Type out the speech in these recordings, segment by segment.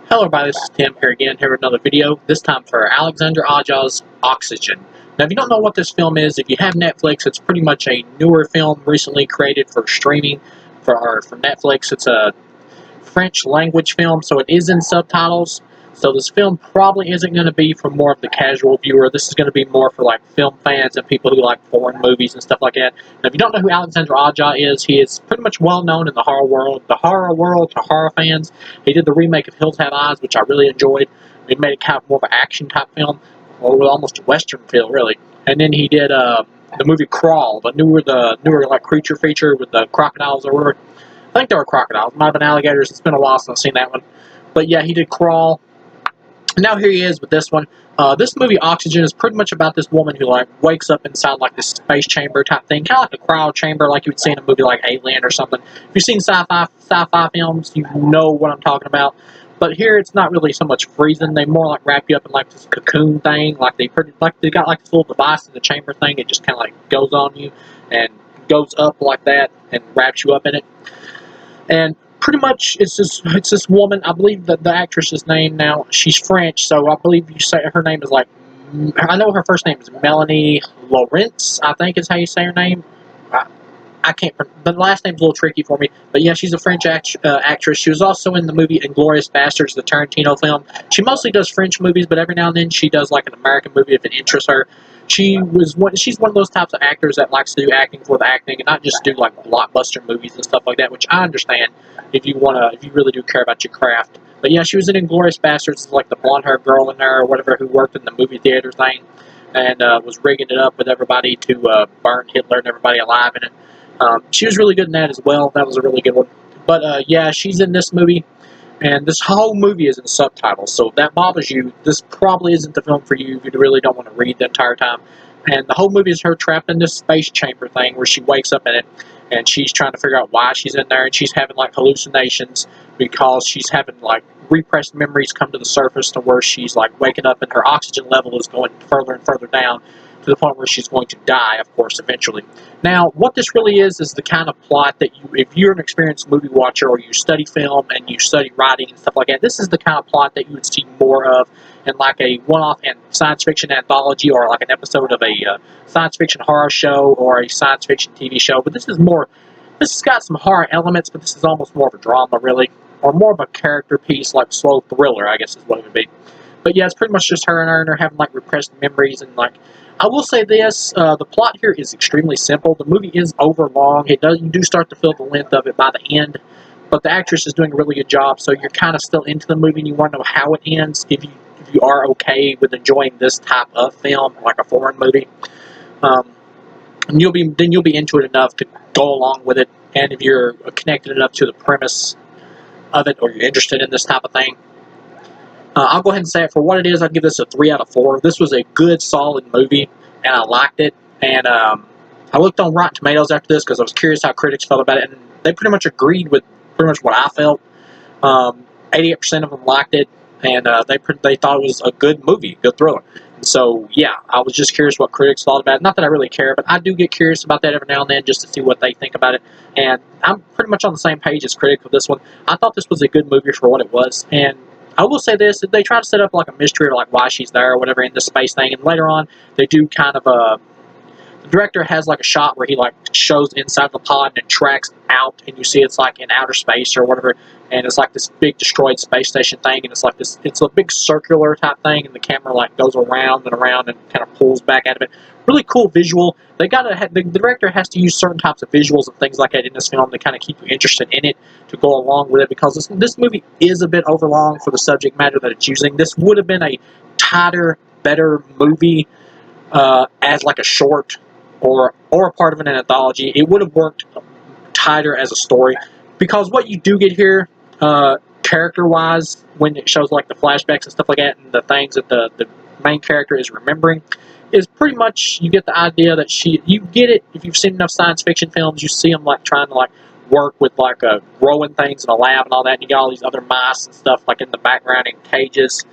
Hello everybody, this is Tim here with another video, this time for Alexandre Aja's Oxygen. Now if you don't know what this film is, if you have Netflix, it's pretty much a newer film recently created for streaming for Netflix. It's a French language film, so it is in subtitles. So this film probably isn't going to be for more of the casual viewer. This is going to be more for like film fans and people who like foreign movies and stuff like that. Now, if you don't know who Alexandre Aja is, he is pretty much well known in the horror world. The horror world to horror fans. He did the remake of Hills Have Eyes, which I really enjoyed. He made it kind of more of an action type film, or with almost a western feel, really. And then he did the movie Crawl, the newer like creature feature with the crocodiles or whatever. I think they were crocodiles. Might have been alligators. It's been a while since I've seen that one. But yeah, he did Crawl. And now here he is with this one. This movie, Oxygen, is pretty much about this woman who like wakes up inside like this space chamber type thing, kind of like a cryo chamber, like you would see in a movie like Alien or something. If you've seen sci-fi films, you know what I'm talking about. But here, it's not really so much freezing. They more like wrap you up in like this cocoon thing, like they got like this little device in the chamber thing. It just kind of like goes on you and goes up like that and wraps you up in it. And pretty much it's this woman. I believe that the actress's name now, she's French, so I believe you say her name is like, I know her first name is Melanie Laurent, I think is how you say her name. I can't. The last name's a little tricky for me, but yeah, she's a French actress. She was also in the movie Inglourious Basterds, the Tarantino film. She mostly does French movies, but every now and then she does like an American movie if it interests her. She's one of those types of actors that likes to do acting for the acting and not just do like blockbuster movies and stuff like that, which I understand if you really do care about your craft. But yeah, she was in Inglourious Basterds, like the blonde-haired girl in there or whatever who worked in the movie theater thing and was rigging it up with everybody to burn Hitler and everybody alive in it. She was really good in that as well. That was a really good one. But yeah, she's in this movie, and this whole movie is in subtitles. So if that bothers you, this probably isn't the film for you if you really don't want to read the entire time. And the whole movie is her trapped in this space chamber thing where she wakes up in it, and she's trying to figure out why she's in there, and she's having like hallucinations because she's having like repressed memories come to the surface to where she's like waking up and her oxygen level is going further and further down to the point where she's going to die, of course, eventually. Now, what this really is the kind of plot that you, if you're an experienced movie watcher or you study film and you study writing and stuff like that, this is the kind of plot that you would see more of in like a one-off science fiction anthology or like an episode of a science fiction horror show or a science fiction TV show. But this has got some horror elements, but this is almost more of a drama, really, or more of a character piece, like slow thriller, I guess is what it would be. But yeah, it's pretty much just her and her having like repressed memories and like. I will say this: the plot here is extremely simple. The movie is overlong. You do start to feel the length of it by the end, but the actress is doing a really good job. So you're kind of still into the movie, and you want to know how it ends. If you are okay with enjoying this type of film, like a foreign movie, and you'll be into it enough to go along with it. And if you're connected enough to the premise of it, or you're interested in this type of thing. I'll go ahead and say it for what it is. I'll give this a 3 out of 4. This was a good, solid movie, and I liked it. And I looked on Rotten Tomatoes after this because I was curious how critics felt about it, and they pretty much agreed with pretty much what I felt. 88% of them liked it, and they thought it was a good movie, good thriller. And so, yeah, I was just curious what critics thought about it. Not that I really care, but I do get curious about that every now and then just to see what they think about it. And I'm pretty much on the same page as critics with this one. I thought this was a good movie for what it was, and I will say this, they try to set up like a mystery or like why she's there or whatever in this space thing, and later on they do kind of the director has like a shot where he like shows inside the pod and it tracks out and you see it's like in outer space or whatever, and it's like this big destroyed space station thing, and it's like this, it's a big circular type thing, and the camera like goes around and kind of pulls back out of it. Really cool visual. The director has to use certain types of visuals and things like that in this film to kind of keep you interested in it, to go along with it, because this movie is a bit overlong for the subject matter that it's using. This would have been a tighter, better movie as like a short or a part of an anthology. It would have worked tighter as a story, because what you do get here, character-wise, when it shows like the flashbacks and stuff like that, and the things that the main character is remembering, is pretty much, you get the idea that you get it if you've seen enough science fiction films. You see them like trying to like work with like growing things in a lab and all that, and you got all these other mice and stuff like in the background in cages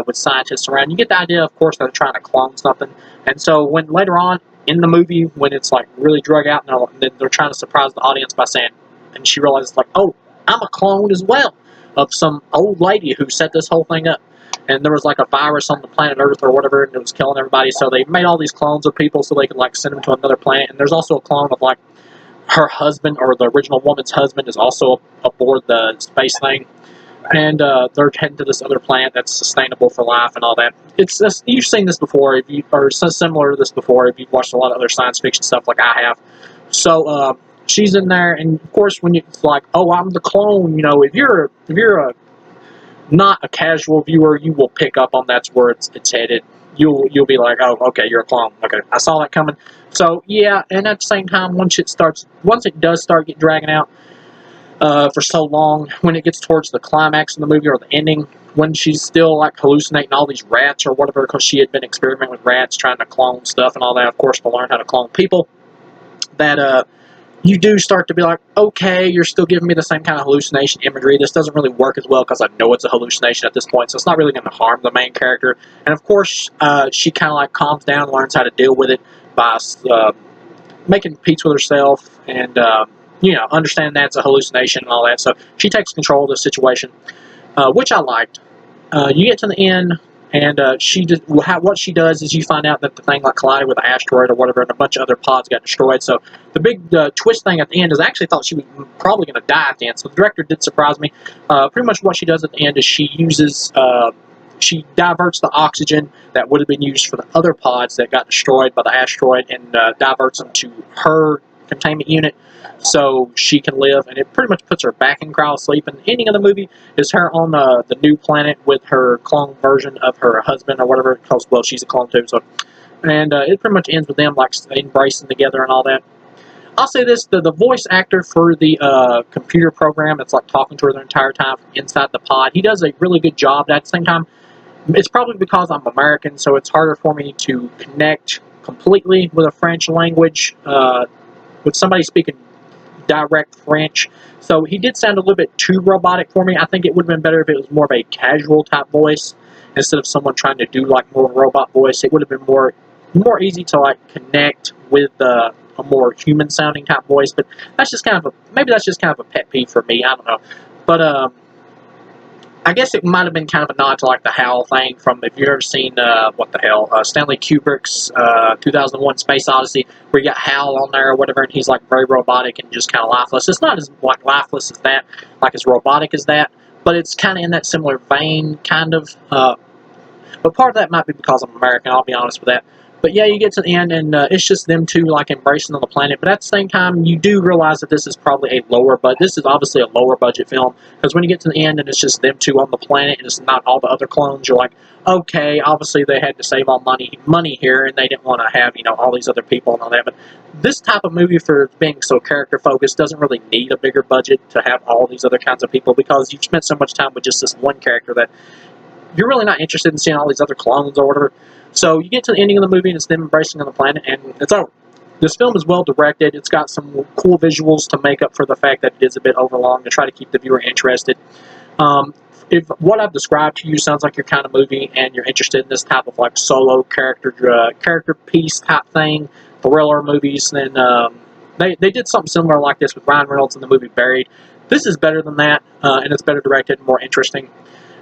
with scientists around. You get the idea, of course, that they're trying to clone something. And so when later on in the movie, when it's like really drug out and they're trying to surprise the audience by saying, and she realizes like, oh, I'm a clone as well. of some old lady who set this whole thing up. And there was like a virus on the planet Earth or whatever, and it was killing everybody. So they made all these clones of people so they could like send them to another planet. And there's also a clone of like her husband, or the original woman's husband, is also aboard the space thing. And they're heading to this other planet that's sustainable for life and all that. It's just, you've seen this before, if you or similar to this before, if you've watched a lot of other science fiction stuff like I have. So she's in there, and of course, when it's like, oh, I'm the clone, you know, if you're a not a casual viewer, you will pick up on that's where it's headed. You'll be like, oh, okay, you're a clone. Okay, I saw that coming. So yeah, and at the same time, once it does start dragging out for so long, when it gets towards the climax of the movie or the ending, when she's still like hallucinating all these rats or whatever, because she had been experimenting with rats, trying to clone stuff and all that, of course, to learn how to clone people, that you do start to be like, okay, you're still giving me the same kind of hallucination imagery. This doesn't really work as well because I know it's a hallucination at this point, so it's not really going to harm the main character. And of course, she kind of like calms down and learns how to deal with it by making peace with herself and, you know, understanding that it's a hallucination and all that. So she takes control of the situation, which I liked. You get to the end, and what she does is you find out that the thing like collided with an asteroid or whatever, and a bunch of other pods got destroyed. So the big twist thing at the end is I actually thought she was probably going to die at the end. So the director did surprise me. Pretty much what she does at the end is she diverts the oxygen that would have been used for the other pods that got destroyed by the asteroid, and diverts them to her containment unit so she can live, and it pretty much puts her back in cryosleep. And the ending of the movie is her on the new planet with her clone version of her husband or whatever, because, well, she's a clone too. So, and it pretty much ends with them like embracing together and all that. I'll say this, the voice actor for the computer program that's like talking to her the entire time from inside the pod, he does a really good job. At the same time, it's probably because I'm American, so it's harder for me to connect completely with a French language, with somebody speaking direct French. So he did sound a little bit too robotic for me. I think it would have been better if it was more of a casual type voice instead of someone trying to do like more of a robot voice. It would have been more easy to like connect with a more human sounding type voice. But that's just kind of maybe that's just kind of a pet peeve for me. I don't know. But I guess it might have been kind of a nod to like the HAL thing from, if you've ever seen, Stanley Kubrick's 2001 Space Odyssey, where you got HAL on there or whatever, and he's like very robotic and just kind of lifeless. It's not as like lifeless as that, like as robotic as that, but it's kind of in that similar vein, kind of. But part of that might be because I'm American, I'll be honest with that. But yeah, you get to the end, and it's just them two like embracing on the planet. But at the same time, you do realize that this is probably a lower budget. This is obviously a lower budget film, because when you get to the end and it's just them two on the planet and it's not all the other clones, you're like, okay, obviously they had to save all money here, and they didn't want to have, you know, all these other people and all that. But this type of movie, for being so character focused, doesn't really need a bigger budget to have all these other kinds of people, because you've spent so much time with just this one character that you're really not interested in seeing all these other clones or whatever. So you get to the ending of the movie, and it's them embracing on the planet, and it's over. This film is well directed. It's got some cool visuals to make up for the fact that it is a bit overlong, to try to keep the viewer interested. If what I've described to you sounds like your kind of movie, and you're interested in this type of like solo character piece type thing, thriller movies, then they did something similar like this with Ryan Reynolds in the movie Buried. This is better than that, and it's better directed and more interesting.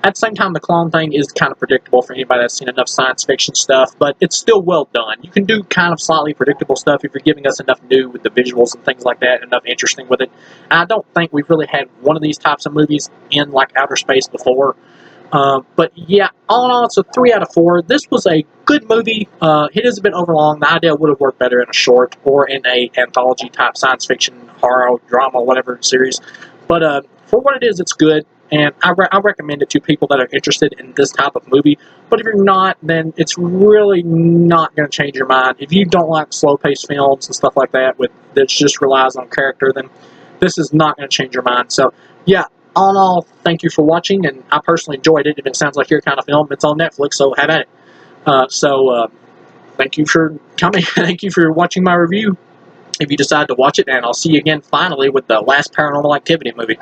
At the same time, the clone thing is kind of predictable for anybody that's seen enough science fiction stuff, but it's still well done. You can do kind of slightly predictable stuff if you're giving us enough new with the visuals and things like that, enough interesting with it. And I don't think we've really had one of these types of movies in like outer space before. But yeah, all in all, it's a 3 out of 4. This was a good movie. It is a bit overlong. The idea would have worked better in a short or in a anthology type science fiction, horror, drama, whatever series. But for what it is, it's good. And I recommend it to people that are interested in this type of movie. But if you're not, then it's really not going to change your mind. If you don't like slow-paced films and stuff like that that just relies on character, then this is not going to change your mind. So, yeah, all in all, thank you for watching, and I personally enjoyed it. If it sounds like your kind of film, it's on Netflix, so have at it. Thank you for coming. Thank you for watching my review. If you decide to watch it, and I'll see you again finally with the last Paranormal Activity movie.